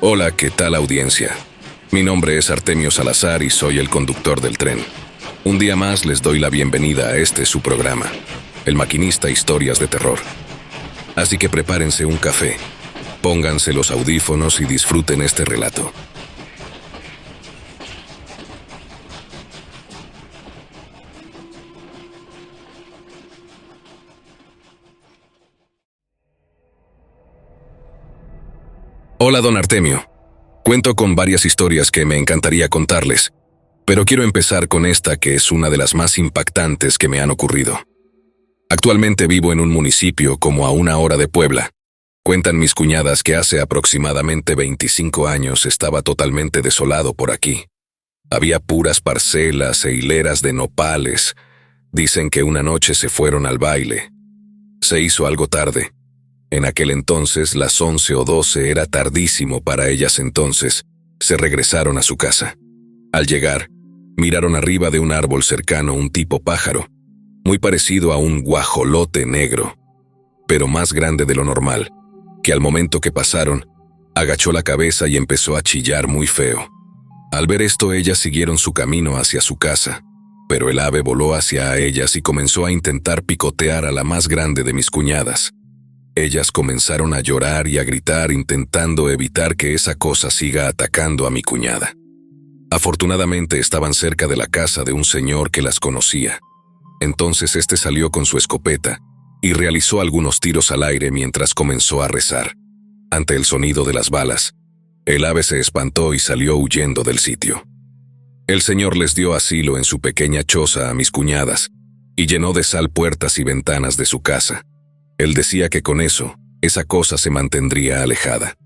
Hola, ¿qué tal audiencia? Mi nombre es Artemio Salazar y soy el conductor del tren. Un día más les doy la bienvenida a este su programa, El Maquinista Historias de Terror. Así que prepárense un café, pónganse los audífonos y disfruten este relato. Hola, don Artemio. Cuento con varias historias que me encantaría contarles, pero quiero empezar con esta que es una de las más impactantes que me han ocurrido. Actualmente vivo en un municipio como a 1 hora de Puebla. Cuentan mis cuñadas que hace aproximadamente 25 años estaba totalmente desolado por aquí. Había puras parcelas e hileras de nopales. Dicen que una noche se fueron al baile. Se hizo algo tarde. En aquel entonces, las 11 o 12 era tardísimo para ellas entonces. Se regresaron a su casa. Al llegar, miraron arriba de un árbol cercano un tipo pájaro, muy parecido a un guajolote negro, pero más grande de lo normal, que al momento que pasaron, agachó la cabeza y empezó a chillar muy feo. Al ver esto, ellas siguieron su camino hacia su casa, pero el ave voló hacia ellas y comenzó a intentar picotear a la más grande de mis cuñadas. Ellas comenzaron a llorar y a gritar intentando evitar que esa cosa siga atacando a mi cuñada. Afortunadamente estaban cerca de la casa de un señor que las conocía. Entonces este salió con su escopeta y realizó algunos tiros al aire mientras comenzó a rezar. Ante el sonido de las balas, el ave se espantó y salió huyendo del sitio. El señor les dio asilo en su pequeña choza a mis cuñadas y llenó de sal puertas y ventanas de su casa. Él decía que con eso, esa cosa se mantendría alejada.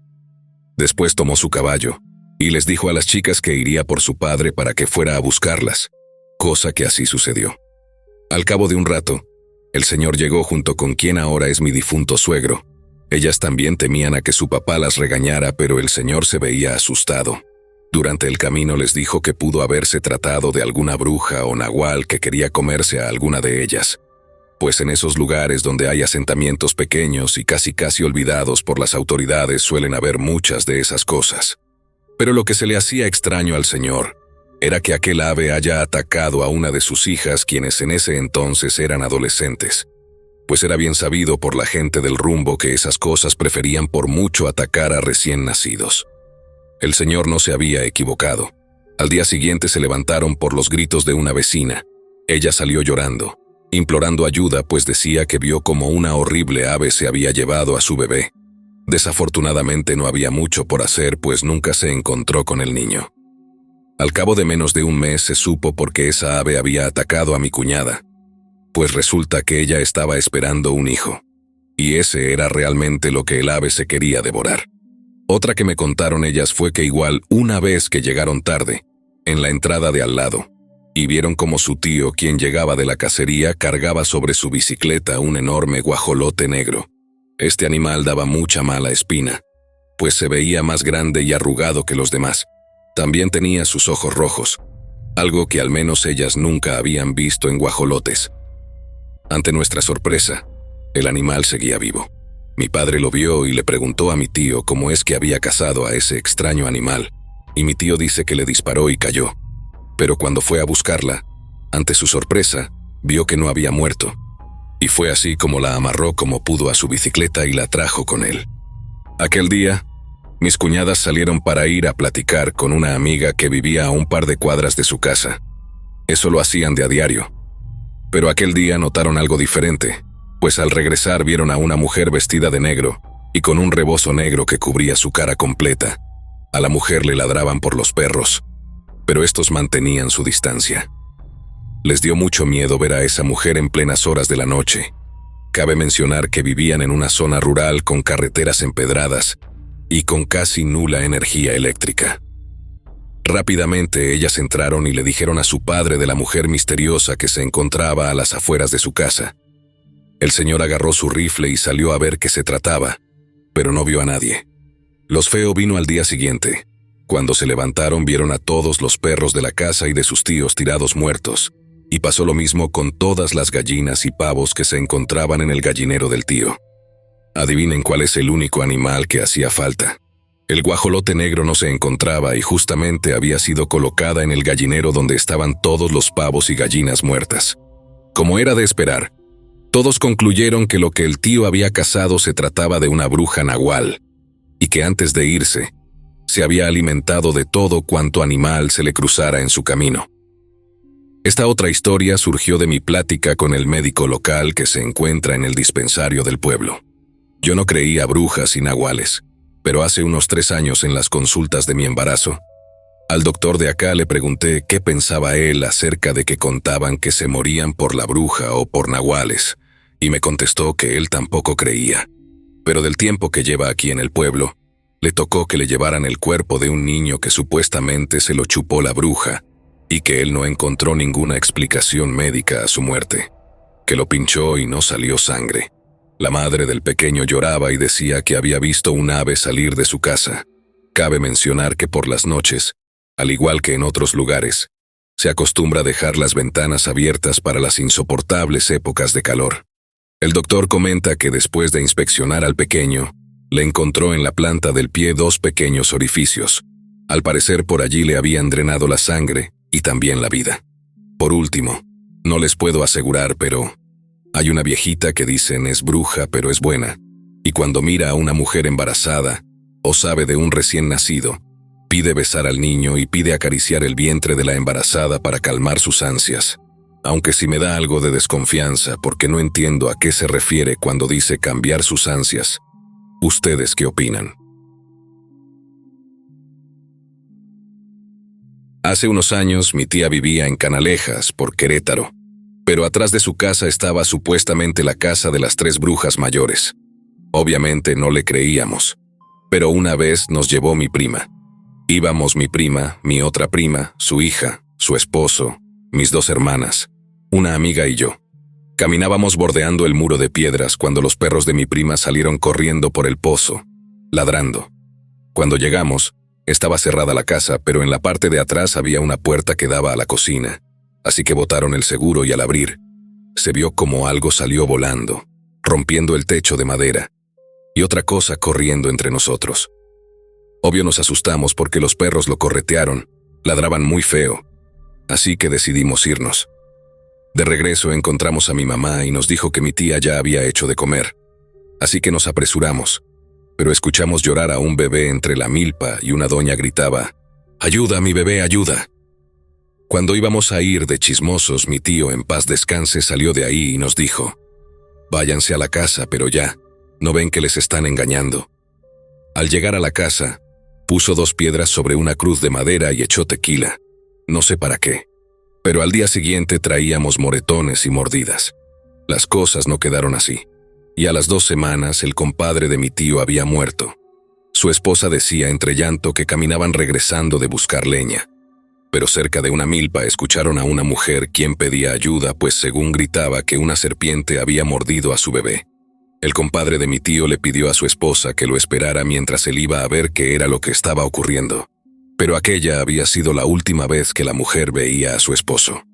Después tomó su caballo y les dijo a las chicas que iría por su padre para que fuera a buscarlas, cosa que así sucedió. Al cabo de un rato, el señor llegó junto con quien ahora es mi difunto suegro. Ellas también temían a que su papá las regañara, pero el señor se veía asustado. Durante el camino les dijo que pudo haberse tratado de alguna bruja o nahual que quería comerse a alguna de ellas, pues en esos lugares donde hay asentamientos pequeños y casi olvidados por las autoridades suelen haber muchas de esas cosas. Pero lo que se le hacía extraño al señor era que aquel ave haya atacado a una de sus hijas, quienes en ese entonces eran adolescentes, pues era bien sabido por la gente del rumbo que esas cosas preferían por mucho atacar a recién nacidos. El señor no se había equivocado. Al día siguiente se levantaron por los gritos de una vecina. Ella salió llorando, implorando ayuda, pues decía que vio como una horrible ave se había llevado a su bebé. Desafortunadamente no había mucho por hacer, pues nunca se encontró con el niño. Al cabo de menos de un mes se supo por qué esa ave había atacado a mi cuñada, pues resulta que ella estaba esperando un hijo, y ese era realmente lo que el ave se quería devorar. Otra que me contaron ellas fue que igual una vez que llegaron tarde, en la entrada de al lado, y vieron como su tío, quien llegaba de la cacería, cargaba sobre su bicicleta un enorme guajolote negro. Este animal daba mucha mala espina, pues se veía más grande y arrugado que los demás. También tenía sus ojos rojos, algo que al menos ellas nunca habían visto en guajolotes. Ante nuestra sorpresa, el animal seguía vivo. Mi padre lo vio y le preguntó a mi tío cómo es que había cazado a ese extraño animal, y mi tío dice que le disparó y cayó. Pero cuando fue a buscarla, ante su sorpresa, vio que no había muerto, y fue así como la amarró como pudo a su bicicleta y la trajo con él. Aquel día, mis cuñadas salieron para ir a platicar con una amiga que vivía a un par de cuadras de su casa. Eso lo hacían de a diario. Pero aquel día notaron algo diferente, pues al regresar vieron a una mujer vestida de negro y con un rebozo negro que cubría su cara completa. A la mujer le ladraban por los perros, pero estos mantenían su distancia. Les dio mucho miedo ver a esa mujer en plenas horas de la noche. Cabe mencionar que vivían en una zona rural con carreteras empedradas y con casi nula energía eléctrica. Rápidamente ellas entraron y le dijeron a su padre de la mujer misteriosa que se encontraba a las afueras de su casa. El señor agarró su rifle y salió a ver qué se trataba, pero no vio a nadie. Los Feo vino al día siguiente. Cuando se levantaron vieron a todos los perros de la casa y de sus tíos tirados muertos, y pasó lo mismo con todas las gallinas y pavos que se encontraban en el gallinero del tío. Adivinen cuál es el único animal que hacía falta. El guajolote negro no se encontraba y justamente había sido colocada en el gallinero donde estaban todos los pavos y gallinas muertas. Como era de esperar, todos concluyeron que lo que el tío había cazado se trataba de una bruja nahual, y que antes de irse, se había alimentado de todo cuanto animal se le cruzara en su camino. Esta otra historia surgió de mi plática con el médico local que se encuentra en el dispensario del pueblo. Yo no creía brujas y nahuales, pero hace unos 3 años en las consultas de mi embarazo, al doctor de acá le pregunté qué pensaba él acerca de que contaban que se morían por la bruja o por nahuales, y me contestó que él tampoco creía. Pero del tiempo que lleva aquí en el pueblo, le tocó que le llevaran el cuerpo de un niño que supuestamente se lo chupó la bruja, y que él no encontró ninguna explicación médica a su muerte, que lo pinchó y no salió sangre. La madre del pequeño lloraba y decía que había visto un ave salir de su casa. Cabe mencionar que por las noches, al igual que en otros lugares, se acostumbra dejar las ventanas abiertas para las insoportables épocas de calor. El doctor comenta que después de inspeccionar al pequeño, le encontró en la planta del pie 2 pequeños orificios. Al parecer por allí le habían drenado la sangre y también la vida. Por último, no les puedo asegurar, pero hay una viejita que dicen es bruja pero es buena, y cuando mira a una mujer embarazada o sabe de un recién nacido, pide besar al niño y pide acariciar el vientre de la embarazada para calmar sus ansias. Aunque sí me da algo de desconfianza porque no entiendo a qué se refiere cuando dice cambiar sus ansias. ¿Ustedes qué opinan? Hace unos años mi tía vivía en Canalejas, por Querétaro, pero atrás de su casa estaba supuestamente la casa de las 3 brujas mayores. Obviamente no le creíamos, pero una vez nos llevó mi prima. Íbamos mi prima, mi otra prima, su hija, su esposo, mis 2 hermanas, una amiga y yo. Caminábamos bordeando el muro de piedras cuando los perros de mi prima salieron corriendo por el pozo, ladrando. Cuando llegamos, estaba cerrada la casa, pero en la parte de atrás había una puerta que daba a la cocina, así que botaron el seguro y al abrir, se vio como algo salió volando, rompiendo el techo de madera, y otra cosa corriendo entre nosotros. Obvio nos asustamos porque los perros lo corretearon, ladraban muy feo, así que decidimos irnos. De regreso encontramos a mi mamá y nos dijo que mi tía ya había hecho de comer, así que nos apresuramos, pero escuchamos llorar a un bebé entre la milpa y una doña gritaba, «¡Ayuda, mi bebé, ayuda!». Cuando íbamos a ir de chismosos, mi tío en paz descanse salió de ahí y nos dijo, «Váyanse a la casa, pero ya, ¿no ven que les están engañando?». Al llegar a la casa, puso 2 piedras sobre una cruz de madera y echó tequila, no sé para qué. Pero al día siguiente traíamos moretones y mordidas. Las cosas no quedaron así, y a las 2 semanas el compadre de mi tío había muerto. Su esposa decía entre llanto que caminaban regresando de buscar leña, pero cerca de una milpa escucharon a una mujer quien pedía ayuda, pues según gritaba que una serpiente había mordido a su bebé. El compadre de mi tío le pidió a su esposa que lo esperara mientras él iba a ver qué era lo que estaba ocurriendo. Pero aquella había sido la última vez que la mujer veía a su esposo.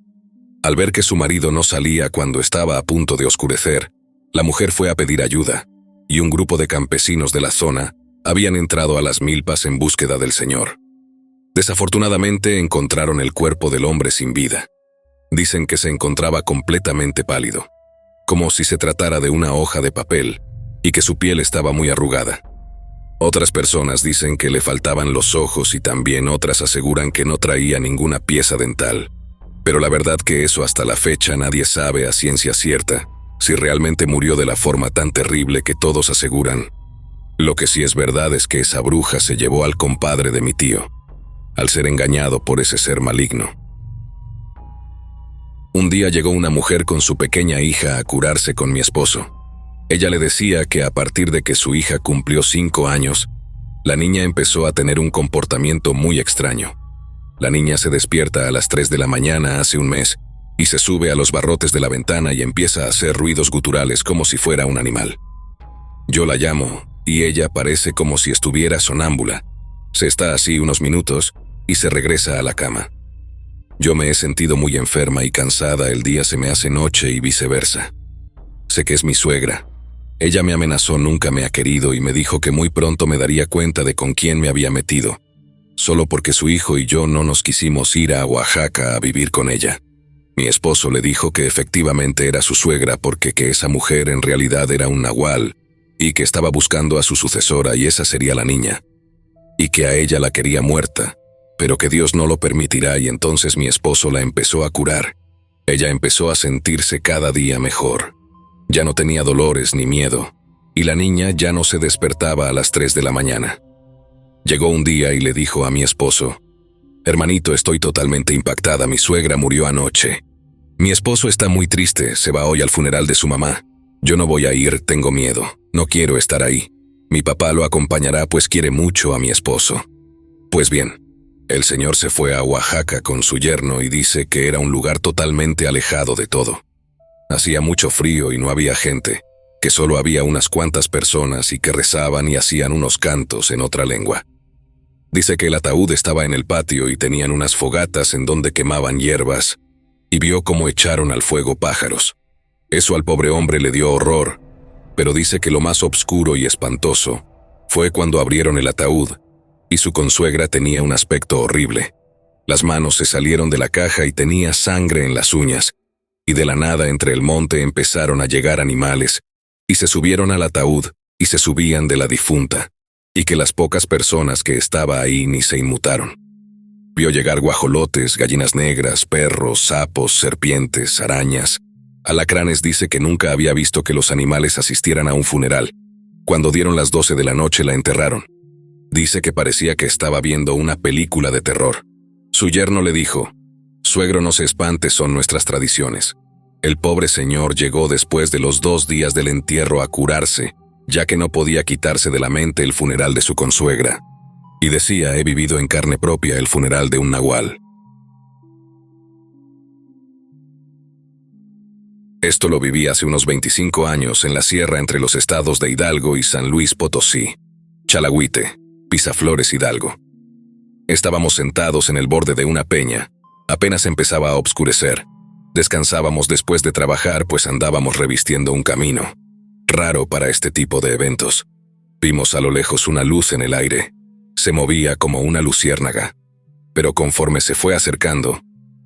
Al ver que su marido no salía cuando estaba a punto de oscurecer, la mujer fue a pedir ayuda, y un grupo de campesinos de la zona habían entrado a las milpas en búsqueda del señor. Desafortunadamente encontraron el cuerpo del hombre sin vida. Dicen que se encontraba completamente pálido, como si se tratara de una hoja de papel, y que su piel estaba muy arrugada. Otras personas dicen que le faltaban los ojos y también otras aseguran que no traía ninguna pieza dental. Pero la verdad que eso hasta la fecha nadie sabe a ciencia cierta si realmente murió de la forma tan terrible que todos aseguran. Lo que sí es verdad es que esa bruja se llevó al compadre de mi tío, al ser engañado por ese ser maligno. Un día llegó una mujer con su pequeña hija a curarse con mi esposo. Ella le decía que a partir de que su hija cumplió 5 años, la niña empezó a tener un comportamiento muy extraño. La niña se despierta a las 3 de la mañana hace un mes y se sube a los barrotes de la ventana y empieza a hacer ruidos guturales como si fuera un animal. Yo la llamo y ella parece como si estuviera sonámbula. Se está así unos minutos y se regresa a la cama. Yo me he sentido muy enferma y cansada, el día se me hace noche y viceversa. Sé que es mi suegra, Ella me amenazó, nunca me ha querido y me dijo que muy pronto me daría cuenta de con quién me había metido, solo porque su hijo y yo no nos quisimos ir a Oaxaca a vivir con ella. Mi esposo le dijo que efectivamente era su suegra porque que esa mujer en realidad era un nahual y que estaba buscando a su sucesora y esa sería la niña, y que a ella la quería muerta, pero que Dios no lo permitirá y entonces mi esposo la empezó a curar. Ella empezó a sentirse cada día mejor. Ya no tenía dolores ni miedo, y la niña ya no se despertaba a las 3 de la mañana. Llegó un día y le dijo a mi esposo: «Hermanito, estoy totalmente impactada, mi suegra murió anoche. Mi esposo está muy triste, se va hoy al funeral de su mamá. Yo no voy a ir, tengo miedo, no quiero estar ahí. Mi papá lo acompañará pues quiere mucho a mi esposo». Pues bien, el señor se fue a Oaxaca con su yerno y dice que era un lugar totalmente alejado de todo. Hacía mucho frío y no había gente, que solo había unas cuantas personas y que rezaban y hacían unos cantos en otra lengua. Dice que el ataúd estaba en el patio y tenían unas fogatas en donde quemaban hierbas, y vio cómo echaron al fuego pájaros. Eso al pobre hombre le dio horror, pero dice que lo más obscuro y espantoso fue cuando abrieron el ataúd y su consuegra tenía un aspecto horrible. Las manos se salieron de la caja y tenía sangre en las uñas, y de la nada entre el monte empezaron a llegar animales, y se subieron al ataúd y se subían de la difunta, y que las pocas personas que estaba ahí ni se inmutaron. Vio llegar guajolotes, gallinas negras, perros, sapos, serpientes, arañas, alacranes. Dice que nunca había visto que los animales asistieran a un funeral. Cuando dieron las 12 de la noche la enterraron. Dice que parecía que estaba viendo una película de terror. Su yerno le dijo: «Suegro, no se espante, son nuestras tradiciones». El pobre señor llegó después de los 2 días del entierro a curarse, ya que no podía quitarse de la mente el funeral de su consuegra. Y decía: «He vivido en carne propia el funeral de un nahual». Esto lo viví hace unos 25 años en la sierra entre los estados de Hidalgo y San Luis Potosí, Chalagüite, Pisaflores, Hidalgo. Estábamos sentados en el borde de una peña. Apenas empezaba a oscurecer. Descansábamos después de trabajar, pues andábamos revistiendo un camino. Raro para este tipo de eventos. Vimos a lo lejos una luz en el aire. Se movía como una luciérnaga. Pero conforme se fue acercando,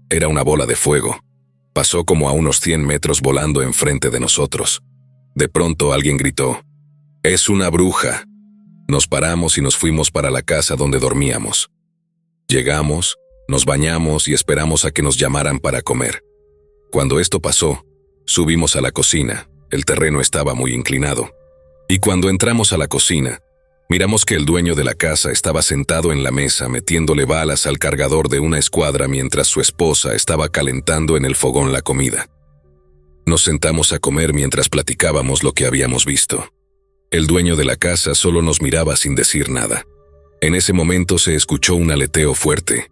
era una bola de fuego. Pasó como a unos 100 metros volando enfrente de nosotros. De pronto alguien gritó: «¡Es una bruja!». Nos paramos y nos fuimos para la casa donde dormíamos. Llegamos, nos bañamos y esperamos a que nos llamaran para comer. Cuando esto pasó, subimos a la cocina. El terreno estaba muy inclinado. Y cuando entramos a la cocina, miramos que el dueño de la casa estaba sentado en la mesa metiéndole balas al cargador de una escuadra mientras su esposa estaba calentando en el fogón la comida. Nos sentamos a comer mientras platicábamos lo que habíamos visto. El dueño de la casa solo nos miraba sin decir nada. En ese momento se escuchó un aleteo fuerte.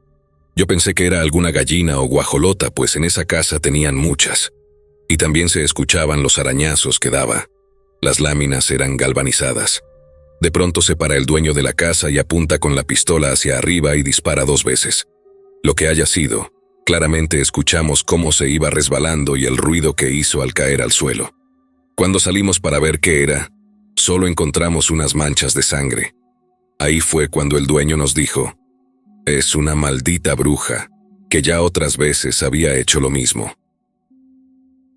Yo pensé que era alguna gallina o guajolota, pues en esa casa tenían muchas. Y también se escuchaban los arañazos que daba. Las láminas eran galvanizadas. De pronto se para el dueño de la casa y apunta con la pistola hacia arriba y dispara 2 veces. Lo que haya sido, claramente escuchamos cómo se iba resbalando y el ruido que hizo al caer al suelo. Cuando salimos para ver qué era, solo encontramos unas manchas de sangre. Ahí fue cuando el dueño nos dijo: «Es una maldita bruja, que ya otras veces había hecho lo mismo».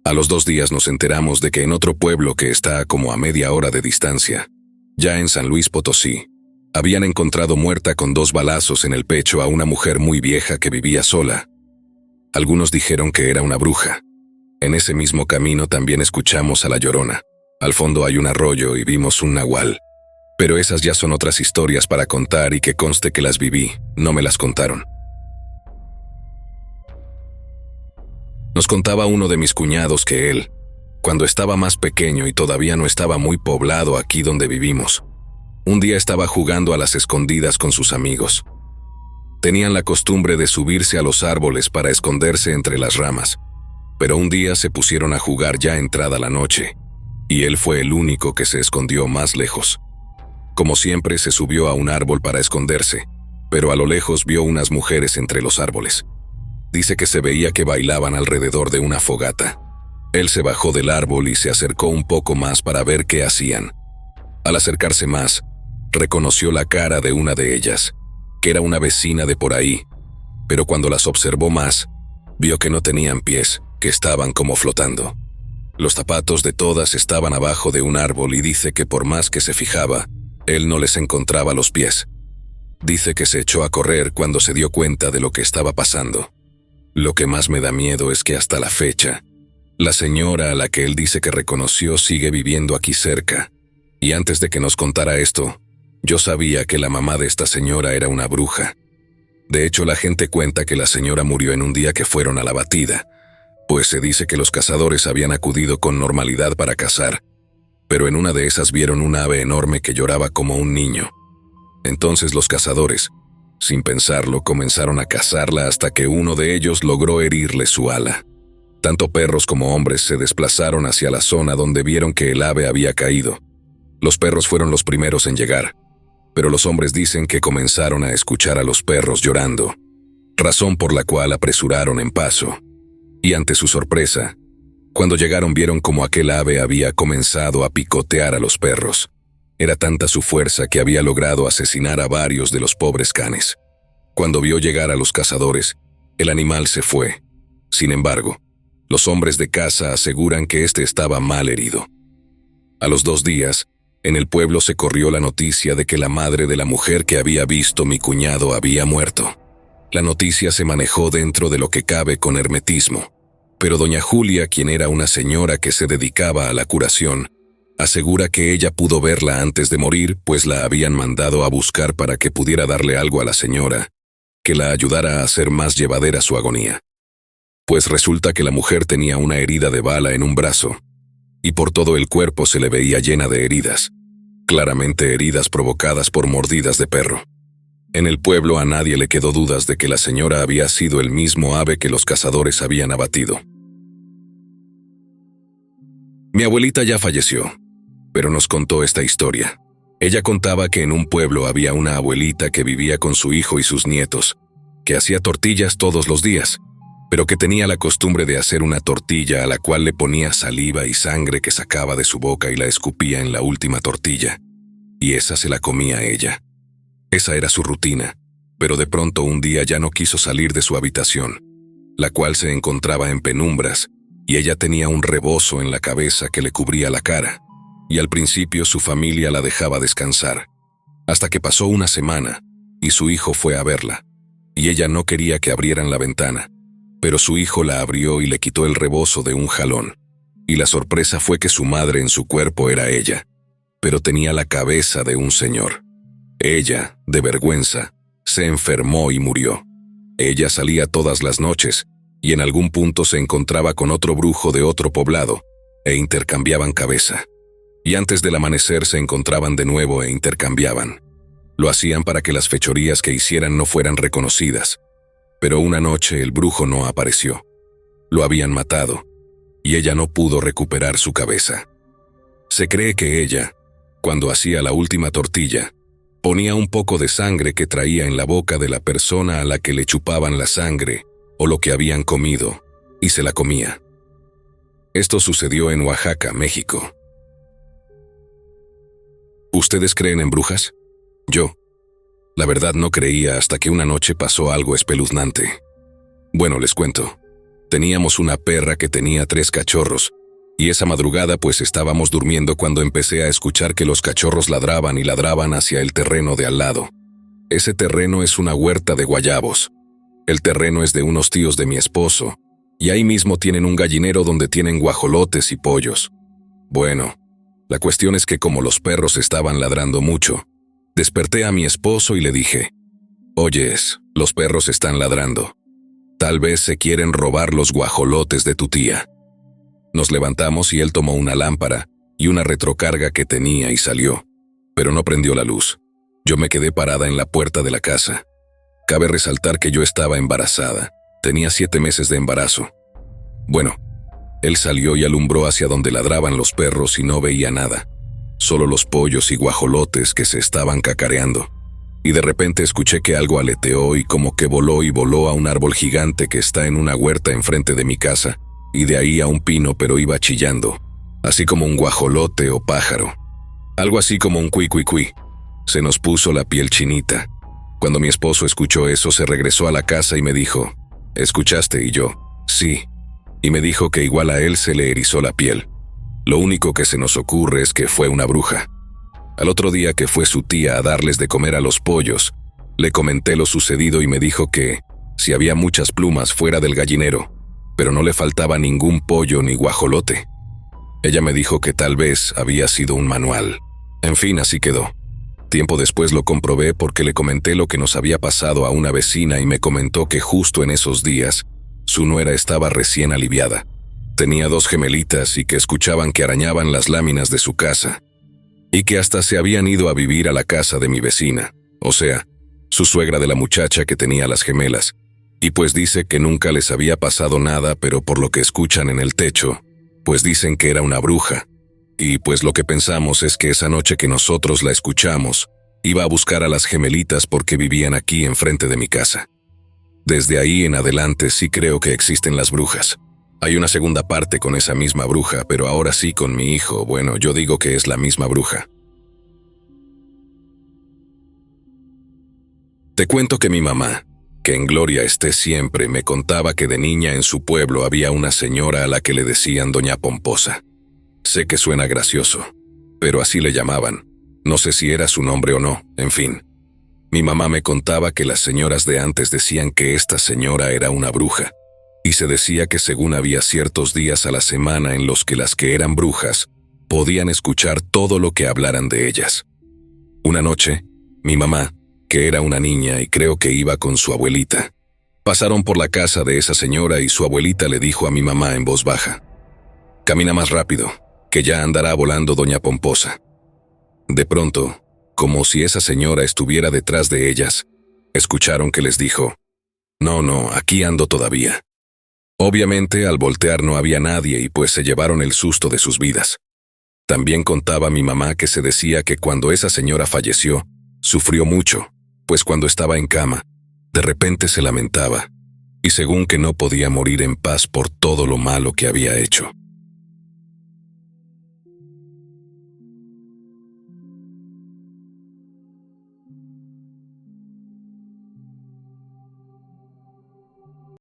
A los 2 días nos enteramos de que en otro pueblo que está como a media hora de distancia, ya en San Luis Potosí, habían encontrado muerta con 2 balazos en el pecho a una mujer muy vieja que vivía sola. Algunos dijeron que era una bruja. En ese mismo camino también escuchamos a la Llorona. Al fondo hay un arroyo y vimos un nahual. Pero esas ya son otras historias para contar y que conste que las viví, no me las contaron. Nos contaba uno de mis cuñados que él, cuando estaba más pequeño y todavía no estaba muy poblado aquí donde vivimos, un día estaba jugando a las escondidas con sus amigos. Tenían la costumbre de subirse a los árboles para esconderse entre las ramas, pero un día se pusieron a jugar ya entrada la noche, y él fue el único que se escondió más lejos. Como siempre, se subió a un árbol para esconderse, pero a lo lejos vio unas mujeres entre los árboles. Dice que se veía que bailaban alrededor de una fogata. Él se bajó del árbol y se acercó un poco más para ver qué hacían. Al acercarse más, reconoció la cara de una de ellas, que era una vecina de por ahí, pero cuando las observó más, vio que no tenían pies, que estaban como flotando. Los zapatos de todas estaban abajo de un árbol y dice que por más que se fijaba, él no les encontraba los pies. Dice que se echó a correr cuando se dio cuenta de lo que estaba pasando. Lo que más me da miedo es que hasta la fecha, la señora a la que él dice que reconoció sigue viviendo aquí cerca. Y antes de que nos contara esto, yo sabía que la mamá de esta señora era una bruja. De hecho, la gente cuenta que la señora murió en un día que fueron a la batida, pues se dice que los cazadores habían acudido con normalidad para cazar, pero en una de esas vieron un ave enorme que lloraba como un niño. Entonces los cazadores, sin pensarlo, comenzaron a cazarla hasta que uno de ellos logró herirle su ala. Tanto perros como hombres se desplazaron hacia la zona donde vieron que el ave había caído. Los perros fueron los primeros en llegar, pero los hombres dicen que comenzaron a escuchar a los perros llorando, razón por la cual apresuraron en paso. Y ante su sorpresa, cuando llegaron vieron como aquel ave había comenzado a picotear a los perros. Era tanta su fuerza que había logrado asesinar a varios de los pobres canes. Cuando vio llegar a los cazadores, el animal se fue. Sin embargo, los hombres de caza aseguran que este estaba mal herido. A los 2 días, en el pueblo se corrió la noticia de que la madre de la mujer que había visto mi cuñado había muerto. La noticia se manejó dentro de lo que cabe con hermetismo, pero doña Julia, quien era una señora que se dedicaba a la curación, asegura que ella pudo verla antes de morir, pues la habían mandado a buscar para que pudiera darle algo a la señora, que la ayudara a hacer más llevadera su agonía. Pues resulta que la mujer tenía una herida de bala en un brazo, y por todo el cuerpo se le veía llena de heridas, claramente heridas provocadas por mordidas de perro. En el pueblo a nadie le quedó dudas de que la señora había sido el mismo ave que los cazadores habían abatido. Mi abuelita ya falleció, pero nos contó esta historia. Ella contaba que en un pueblo había una abuelita que vivía con su hijo y sus nietos, que hacía tortillas todos los días, pero que tenía la costumbre de hacer una tortilla a la cual le ponía saliva y sangre que sacaba de su boca y la escupía en la última tortilla, y esa se la comía ella. Esa era su rutina, pero de pronto un día ya no quiso salir de su habitación, la cual se encontraba en penumbras, y ella tenía un rebozo en la cabeza que le cubría la cara, y al principio su familia la dejaba descansar, hasta que pasó una semana, y su hijo fue a verla, y ella no quería que abrieran la ventana, pero su hijo la abrió y le quitó el rebozo de un jalón, y la sorpresa fue que su madre en su cuerpo era ella, pero tenía la cabeza de un señor. Ella, de vergüenza, se enfermó y murió. Ella salía todas las noches, y en algún punto se encontraba con otro brujo de otro poblado, e intercambiaban cabeza. Y antes del amanecer se encontraban de nuevo e intercambiaban. Lo hacían para que las fechorías que hicieran no fueran reconocidas. Pero una noche el brujo no apareció. Lo habían matado, y ella no pudo recuperar su cabeza. Se cree que ella, cuando hacía la última tortilla, ponía un poco de sangre que traía en la boca de la persona a la que le chupaban la sangre o lo que habían comido, y se la comía. Esto sucedió en Oaxaca, México. ¿Ustedes creen en brujas? Yo, la verdad, no creía hasta que una noche pasó algo espeluznante. Bueno, les cuento. Teníamos una perra que tenía 3 cachorros, y esa madrugada pues estábamos durmiendo cuando empecé a escuchar que los cachorros ladraban y ladraban hacia el terreno de al lado. Ese terreno es una huerta de guayabos. El terreno es de unos tíos de mi esposo, y ahí mismo tienen un gallinero donde tienen guajolotes y pollos. Bueno, la cuestión es que como los perros estaban ladrando mucho, desperté a mi esposo y le dije, «Oyes, los perros están ladrando. Tal vez se quieren robar los guajolotes de tu tía». Nos levantamos y él tomó una lámpara y una retrocarga que tenía y salió, pero no prendió la luz. Yo me quedé parada en la puerta de la casa. Cabe resaltar que yo estaba embarazada, tenía 7 meses de embarazo. Bueno, él salió y alumbró hacia donde ladraban los perros y no veía nada, solo los pollos y guajolotes que se estaban cacareando. Y de repente escuché que algo aleteó y como que voló a un árbol gigante que está en una huerta enfrente de mi casa, y de ahí a un pino, pero iba chillando, así como un guajolote o pájaro. Algo así como un cuí. Se nos puso la piel chinita. Cuando mi esposo escuchó eso, se regresó a la casa y me dijo, ¿escuchaste? Y yo, sí. Y me dijo que igual a él se le erizó la piel. Lo único que se nos ocurre es que fue una bruja. Al otro día que fue su tía a darles de comer a los pollos, le comenté lo sucedido y me dijo que si había muchas plumas fuera del gallinero, pero no le faltaba ningún pollo ni guajolote. Ella me dijo que tal vez había sido un manual. En fin, así quedó. Tiempo después lo comprobé porque le comenté lo que nos había pasado a una vecina y me comentó que justo en esos días, su nuera estaba recién aliviada. Tenía 2 gemelitas y que escuchaban que arañaban las láminas de su casa. Y que hasta se habían ido a vivir a la casa de mi vecina, o sea, su suegra de la muchacha que tenía las gemelas. Y pues dice que nunca les había pasado nada, pero por lo que escuchan en el techo, pues dicen que era una bruja. Y pues lo que pensamos es que esa noche que nosotros la escuchamos, iba a buscar a las gemelitas porque vivían aquí enfrente de mi casa. Desde ahí en adelante sí creo que existen las brujas. Hay una segunda parte con esa misma bruja, pero ahora sí con mi hijo. Bueno, yo digo que es la misma bruja. Te cuento que mi mamá, que en gloria esté siempre, me contaba que de niña en su pueblo había una señora a la que le decían Doña Pomposa. Sé que suena gracioso, pero así le llamaban. No sé si era su nombre o no, en fin. Mi mamá me contaba que las señoras de antes decían que esta señora era una bruja, y se decía que según había ciertos días a la semana en los que las que eran brujas podían escuchar todo lo que hablaran de ellas. Una noche, mi mamá, que era una niña y creo que iba con su abuelita, pasaron por la casa de esa señora y su abuelita le dijo a mi mamá en voz baja, «Camina más rápido, que ya andará volando Doña Pomposa». De pronto, como si esa señora estuviera detrás de ellas, escucharon que les dijo, «No, aquí ando todavía». Obviamente, al voltear no había nadie y pues se llevaron el susto de sus vidas. También contaba mi mamá que se decía que cuando esa señora falleció, sufrió mucho, pues cuando estaba en cama, de repente se lamentaba, y según que no podía morir en paz por todo lo malo que había hecho.